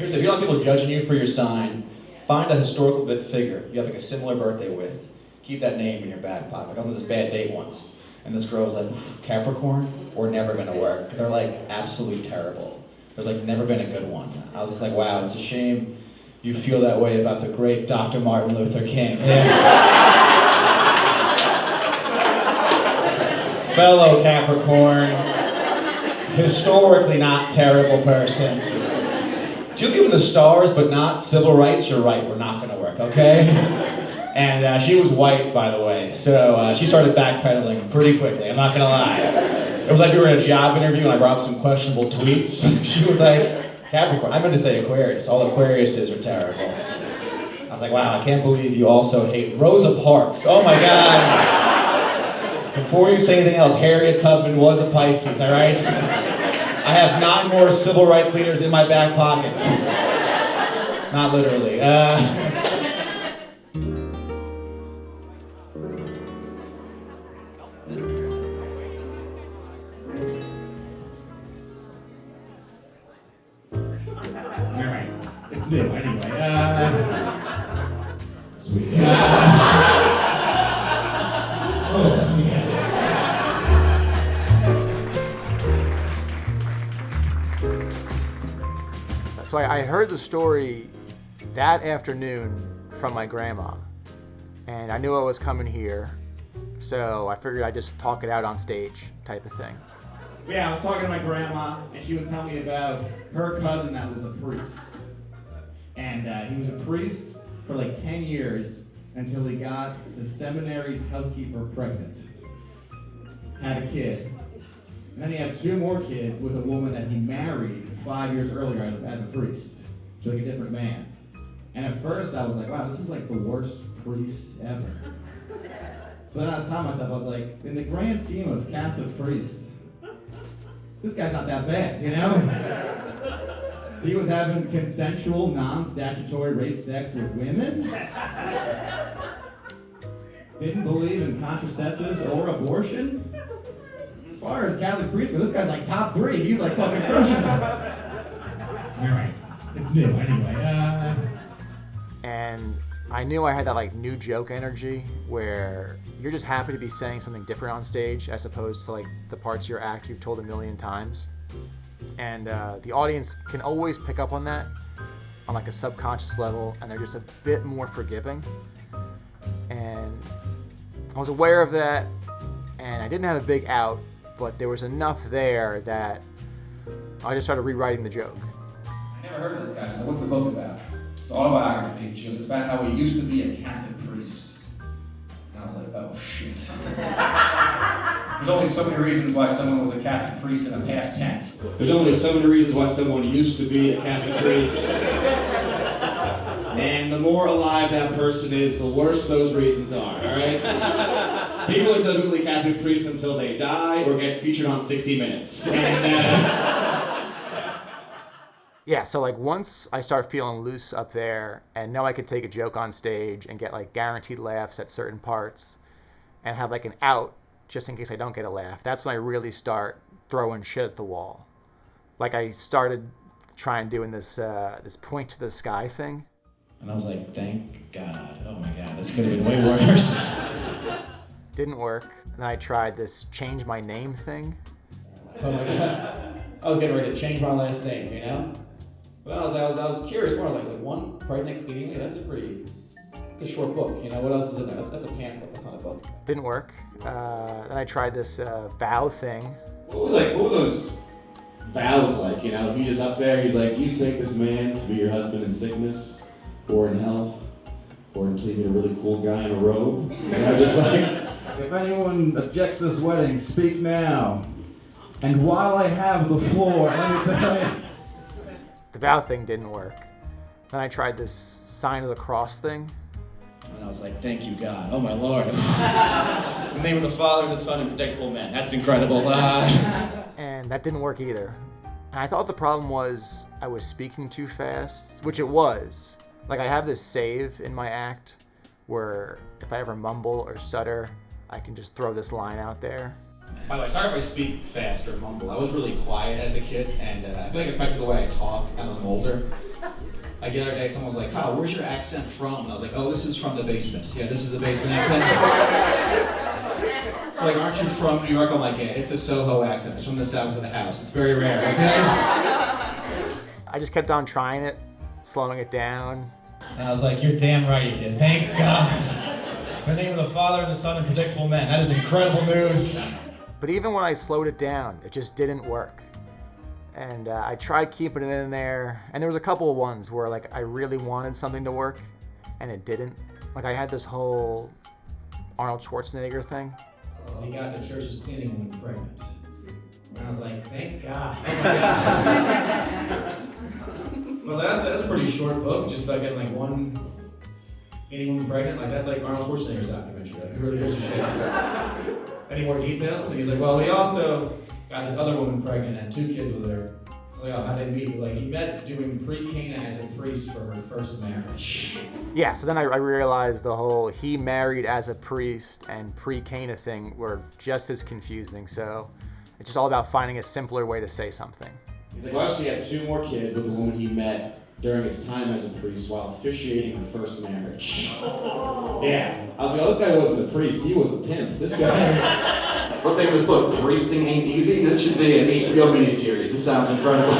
Here's if you don't like people judging you for your sign, find a historical figure you have like a similar birthday with. Keep that name in your back pocket. I went on this bad date once, and this girl was like, Capricorn, we're never gonna work. They're like absolutely terrible. There's like never been a good one. I was just like, wow, it's a shame you feel that way about the great Dr. Martin Luther King. Fellow Capricorn, historically not terrible person. Do you believe in the stars but not civil rights? You're right, we're not gonna work, okay? And she was white, by the way, so she started backpedaling pretty quickly, I'm not gonna lie. It was like we were in a job interview and I brought up some questionable tweets. She was like, Capricorn, I meant to say Aquarius, all Aquariuses are terrible. I was like, wow, I can't believe you also hate Rosa Parks, oh my God. Before you say anything else, Harriet Tubman was a Pisces, all right? I have 9 more civil rights leaders in my back pocket. Not literally. Alright, it's new anyway. Sweet. Oh, yeah. So I heard the story that afternoon from my grandma, and I knew I was coming here, so I figured I'd just talk it out on stage type of thing. Yeah, I was talking to my grandma, and she was telling me about her cousin that was a priest. And he was a priest for like 10 years until he got the seminary's housekeeper pregnant. Had a kid. And then he had 2 more kids with a woman that he married 5 years earlier as a priest, to like a different man. And at first I was like, wow, this is like the worst priest ever. But then I was telling myself, I was like, in the grand scheme of Catholic priests, this guy's not that bad, you know? He was having consensual, non-statutory rape sex with women. Didn't believe in contraceptives or abortion. As far as Catholic priests go, this guy's like top 3. He's like fucking crushing it. Alright, it's new anyway. And I knew I had that like new joke energy where you're just happy to be saying something different on stage as opposed to like the parts of your act you've told a million times. And the audience can always pick up on that on like a subconscious level, and they're just a bit more forgiving. And I was aware of that, and I didn't have a big out, but there was enough there that I just started rewriting the joke. I never heard of this guy. So I said, what's the book about? It's autobiography. She goes, it's about how he used to be a Catholic priest. And I was like, oh shit. There's only so many reasons why someone was a Catholic priest in the past tense. There's only so many reasons why someone used to be a Catholic priest. And the more alive that person is, the worse those reasons are, alright? People are typically Catholic priests until they die or get featured on 60 Minutes. Yeah, so like once I start feeling loose up there and know I could take a joke on stage and get like guaranteed laughs at certain parts and have like an out just in case I don't get a laugh, that's when I really start throwing shit at the wall. Like I started trying doing this this point to the sky thing. And I was like, thank God. Oh my God, this could have been way worse. Didn't work. And then I tried this change my name thing. Oh my God. I was getting ready to change my last name, you know? But I was curious more. I was like, one pregnant cleanly, that's a short book, you know? What else is in there? That's a pamphlet, that's not a book. Didn't work. Then I tried this vow thing. What were those vows like, you know? He just up there, he's like, do you take this man to be your husband in sickness or in health or until you get a really cool guy in a robe? You know, just like, if anyone objects to this wedding, speak now. And while I have the floor, let me tell you. The vow thing didn't work. Then I tried this sign of the cross thing. And I was like, thank you, God. Oh, my Lord. In the name of the Father, the Son, and protectable men. That's incredible. And that didn't work either. And I thought the problem was I was speaking too fast, which it was. Like I have this save in my act where if I ever mumble or stutter, I can just throw this line out there. By the way, sorry if I speak fast or mumble. I was really quiet as a kid, and I feel like it affected the way I talk now that I'm older. Like the other day, someone was like, Kyle, where's your accent from? And I was like, oh, this is from the basement. Yeah, this is the basement accent. Like, aren't you from New York? I'm like, yeah, it's a Soho accent. It's from the south of the house. It's very rare, okay? I just kept on trying it, slowing it down. And I was like, you're damn right you did. Thank God. In the name of the Father, and the Son, and predictable men. That is incredible news. But even when I slowed it down, it just didn't work. And I tried keeping it in there, and there was a couple of ones where like I really wanted something to work, and it didn't. Like I had this whole Arnold Schwarzenegger thing. Well, he got the church's cleaning woman pregnant. And I was like, thank God. Oh my God. Well, that's a pretty short book, just about getting like one cleaning woman pregnant. Like that's like Arnold Schwarzenegger's documentary. Like who really gives a shit? Any more details? And he's like, well, he also got this other woman pregnant and 2 kids with her. Like, oh, how'd they meet? Like, he met doing pre-Cana as a priest for her first marriage. Yeah, so then I realized the whole he married as a priest and pre-Cana thing were just as confusing. So it's just all about finding a simpler way to say something. He's like, well, she had 2 more kids with the woman he met during his time as a priest while officiating her first marriage. Yeah. I was like, oh, this guy wasn't a priest, he was a pimp. This guy. Let's name this book, Priesting Ain't Easy. This should be an HBO miniseries. This sounds incredible.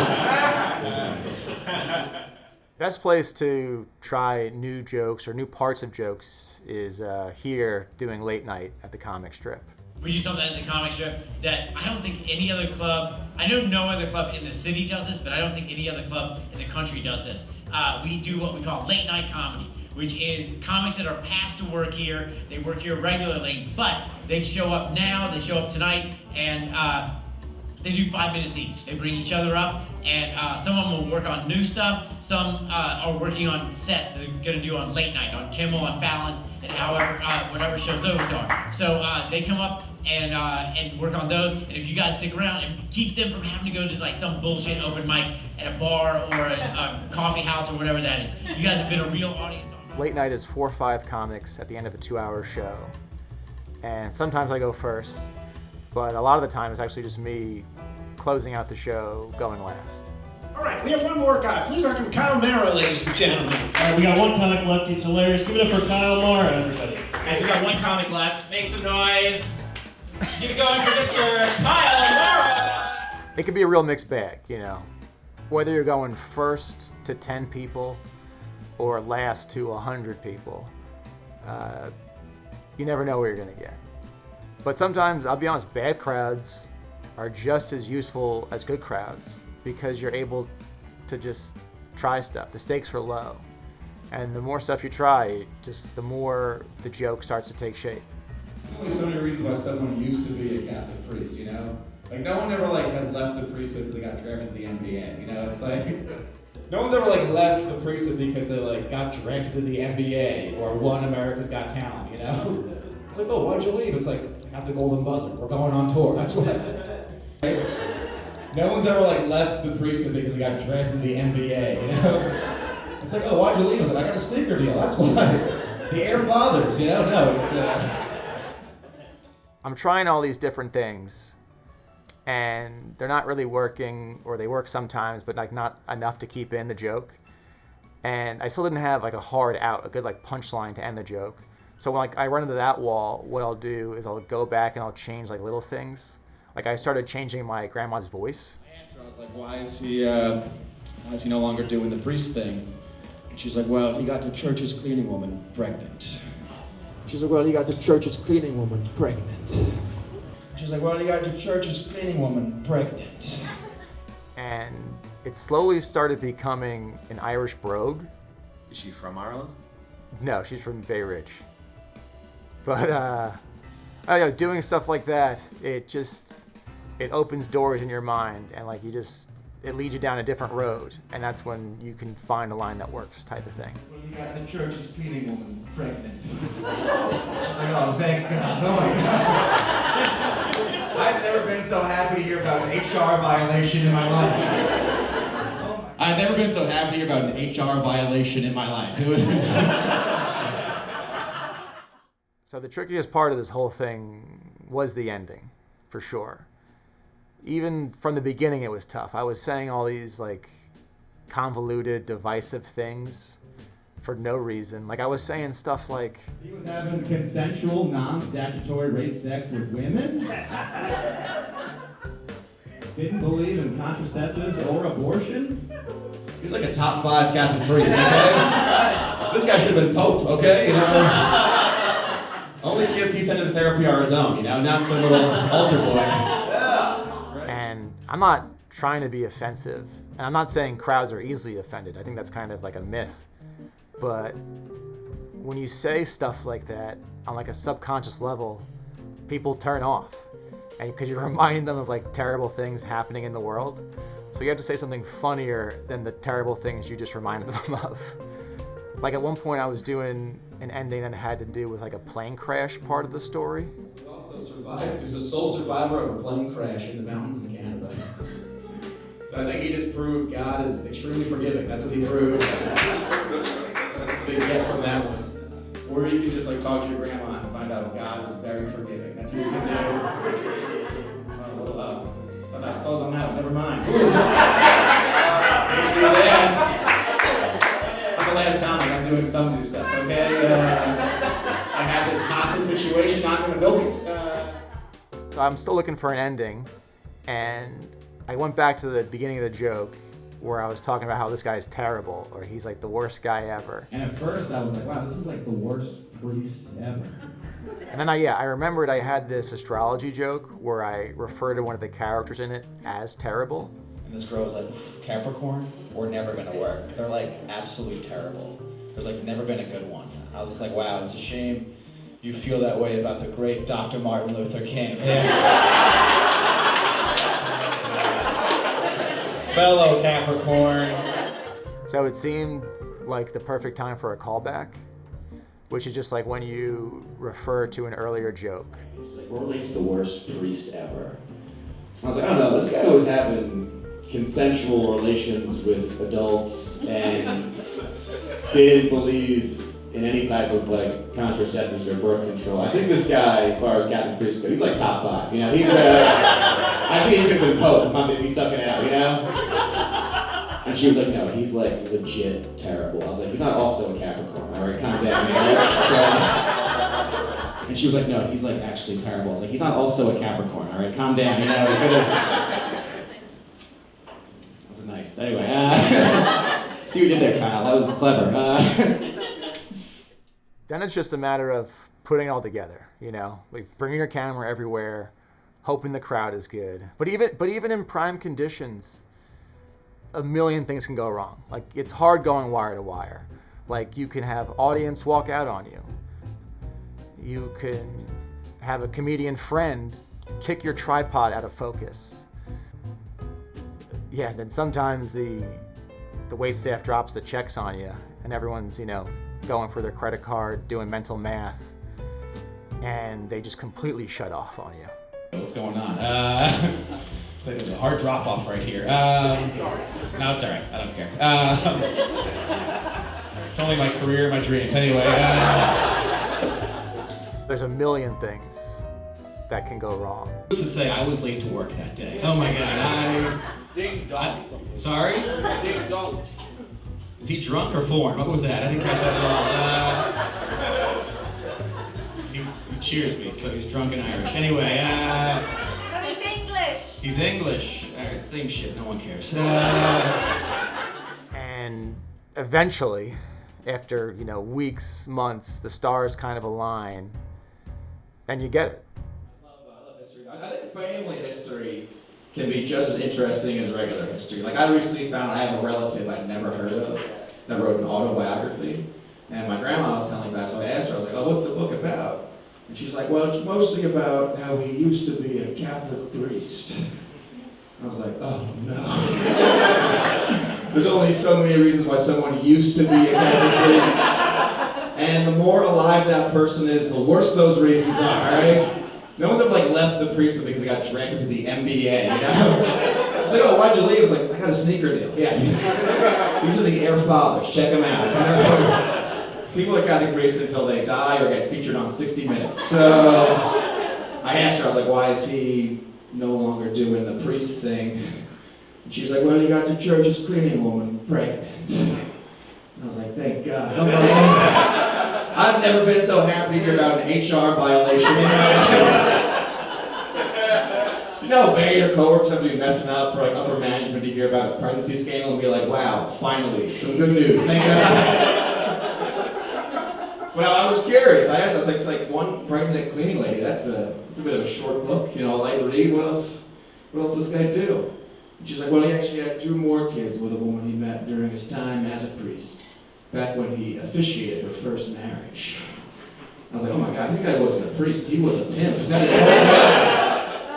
Best place to try new jokes or new parts of jokes is here doing late night at the comic strip. We do something at the comic strip that I don't think any other club, I know no other club in the city does this, but I don't think any other club in the country does this. We do what we call late night comedy, which is comics that are passed to work here. They work here regularly, but they show up now, they show up tonight, and they do 5 minutes each. They bring each other up, and some of them will work on new stuff. Some are working on sets that they're gonna do on late night, on Kimmel, on Fallon, and however, whatever shows those are. So they come up and work on those, and if you guys stick around, it keeps them from having to go to like some bullshit open mic at a bar or a coffee house or whatever that is. You guys have been a real audience. Late night is 4 or 5 comics at the end of a 2-hour show. And sometimes I go first, but a lot of the time it's actually just me closing out the show, going last. All right, we have one more guy. Please welcome Kyle Mara, ladies and gentlemen. All right, we got one comic left. He's hilarious. Give it up for Kyle Mara, everybody. Guys, we got one comic left. Make some noise. Keep it going for Mr. Kyle Mara. It could be a real mixed bag, you know. Whether you're going first to 10 people or last to 100 people, you never know what you're gonna get. But sometimes, I'll be honest, bad crowds are just as useful as good crowds because you're able to just try stuff. The stakes are low. And the more stuff you try, just the more the joke starts to take shape. There's only so many reasons why someone used to be a Catholic priest, you know? Like, no one ever, like, has left the priesthood because they got drafted to the NBA, you know? It's like, no one's ever, like, left the priesthood because they, like, got drafted to the NBA or won America's Got Talent, you know? It's like, oh, why'd you leave? It's like, I got the golden buzzer. We're going on tour. That's what it's... Right? No one's ever, like, left the priesthood because they got drafted to the NBA, you know? It's like, oh, why'd you leave? I said, I got a sneaker deal. That's why. The Air Fathers, you know? No, it's... I'm trying all these different things, and they're not really working, or they work sometimes, but like not enough to keep in the joke. And I still didn't have like a hard out, a good like punchline to end the joke. So when like I run into that wall, what I'll do is I'll go back and I'll change like little things. Like I started changing my grandma's voice. I asked her, I was like, why is he no longer doing the priest thing? And she's like, well, he got the church's cleaning woman pregnant. She's like, well, you got the church's cleaning woman pregnant. She's like, well, you got the church's cleaning woman pregnant. And it slowly started becoming an Irish brogue. Is she from Ireland? No, she's from Bay Ridge. But I don't know, doing stuff like that, it opens doors in your mind, and like it leads you down a different road, and that's when you can find a line that works, type of thing. Well, you got the church's cleaning woman pregnant. It's like, oh, thank God. Oh my God. I've never been so happy to hear about an HR violation in my life. I've never been so happy to hear about an HR violation in my life. It was... So the trickiest part of this whole thing was the ending, for sure. Even from the beginning, it was tough. I was saying all these like convoluted, divisive things for no reason. Like I was saying stuff like, He was having consensual, non-statutory rape sex with women? Didn't believe in contraceptives or abortion? He's like a top 5 Catholic priest, okay? This guy should have been Pope, okay? You know? Only kids he sent into therapy are his own, you know? Not some little altar boy. and I'm not trying to be offensive, and I'm not saying crowds are easily offended. I think that's kind of like a myth. But when you say stuff like that on like a subconscious level, people turn off, and because you're reminding them of like terrible things happening in the world. So you have to say something funnier than the terrible things you just reminded them of. Like at one point I was doing an ending that had to do with like a plane crash part of the story. He also survived. He was a sole survivor of a plane crash in the mountains in Canada. So I think he just proved God is extremely forgiving. That's what he proved. That's a big get from that one. Or you can just like talk to your grandma and find out God is very forgiving. That's what you can do. I'm not close on that one. Never mind. Can't do that. I'm the last comic. I'm doing some new stuff. Okay. I have this hostage situation. I'm gonna milk it. So I'm still looking for an ending, and I went back to the beginning of the joke where I was talking about how this guy is terrible, or he's like the worst guy ever. And at first I was like, wow, this is like the worst priest ever. And then I remembered I had this astrology joke where I refer to one of the characters in it as terrible. And this girl was like, Capricorn, we're never gonna work. They're like absolutely terrible. There's like never been a good one. I was just like, wow, it's a shame you feel that way about the great Dr. Martin Luther King. Fellow Capricorn. So it seemed like the perfect time for a callback, which is just like when you refer to an earlier joke. She's like, Orly's the worst priest ever. I was like, I don't know, this guy was having consensual relations with adults and didn't believe in any type of like contraceptives or birth control. I think this guy, as far as Catholic priests go, he's like top 5. You know, he's I think he could have been Pope if he's sucking out, you know? And she was like, no, he's like legit terrible. I was like, he's not also a Capricorn, all right, calm down, man. And she was like, no, he's like actually terrible. I was like, he's not also a Capricorn, all right, calm down, you know? He could have. That was nice. Anyway, see what you did there, Kyle. That was clever. Then it's just a matter of putting it all together, you know, like bringing your camera everywhere, hoping the crowd is good. But even in prime conditions, a million things can go wrong. Like it's hard going wire to wire. Like you can have audience walk out on you. You can have a comedian friend kick your tripod out of focus. Yeah, then sometimes the waitstaff drops the checks on you and everyone's, you know, going for their credit card, doing mental math, and they just completely shut off on you. What's going on? I think there's a hard drop off right here. No, it's all right. I don't care. It's only my career, my dreams. Anyway. There's a million things that can go wrong. What's to say? I was late to work that day. Oh my God. Ding dong. Sorry? Ding dong. Is he drunk or foreign? What was that? I didn't catch that at all. He cheers me, so he's drunk and Irish. Anyway, No, he's English. he's English. All right, same shit. No one cares. And eventually, after, you know, weeks, months, the stars kind of align, and you get it. I love history. I think family history can be just as interesting as regular history. Like I recently found I have a relative I'd never heard of that wrote an autobiography, and my grandma was telling me about it, so I asked her, I was like, oh, what's the book about? And she's like, well, it's mostly about how he used to be a Catholic priest. I was like, oh no. There's only so many reasons why someone used to be a Catholic priest, and the more alive that person is, the worse those reasons are, alright? No one's ever like left the priesthood because they got drafted to the NBA, you know? It's like, oh, why'd you leave? It's like, I got a sneaker deal. Yeah. These are the Air Fathers. Check them out. People are Catholic priests until they die or get featured on 60 Minutes. So I asked her, I was like, why is he no longer doing the priest thing? And She was like, well, you got the church's cleaning woman pregnant. I was like, thank God. I've never been so happy to hear about an HR violation in my life. You know, your coworkers have been messing up for like upper management to hear about a pregnancy scandal and be like, wow, finally, some good news, thank God. But I was curious. I asked, I was like, it's like one pregnant cleaning lady. That's a bit of a short book, you know, a light read. What else does this guy do? And she's like, well, he actually had 2 more kids with a woman he met during his time as a priest, back when he officiated her first marriage. I was like, oh my God, this guy wasn't a priest, he was a pimp. That is horrible.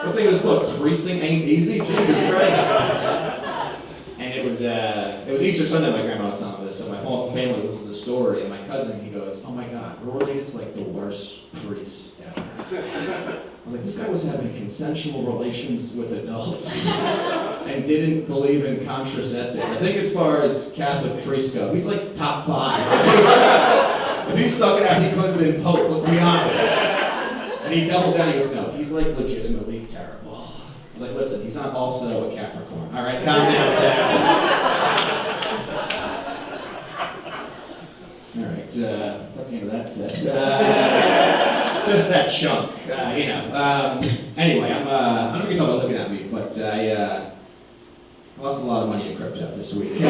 Let's think of this book, Priesting Ain't Easy, Jesus Christ. And it was Easter Sunday, my grandma was telling me this, so my whole family listened to the story, and my cousin, he goes, oh my God, we're related to like the worst priest ever. I was like, this guy was having consensual relations with adults and didn't believe in contraceptives. I think as far as Catholic priests go, he's like top 5. If he stuck it out, he could have been Pope, let's be honest. And he doubled down, he goes, no, he's like legitimately terrible. I was like, listen, he's not also a Capricorn. All right, calm down with that. All right, that's the end of that set. Just that chunk, you know. Anyway, I'm not gonna talk about looking at me, but I lost a lot of money in crypto this week.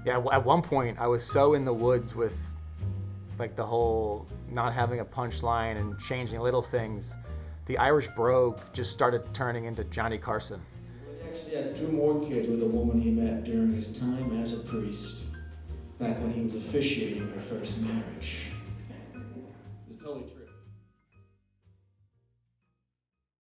Yeah, at one point I was so in the woods with like the whole not having a punchline and changing little things. The Irish brogue just started turning into Johnny Carson. He actually had 2 more kids with a woman he met during his time as a priest, back when he was officiating her first marriage.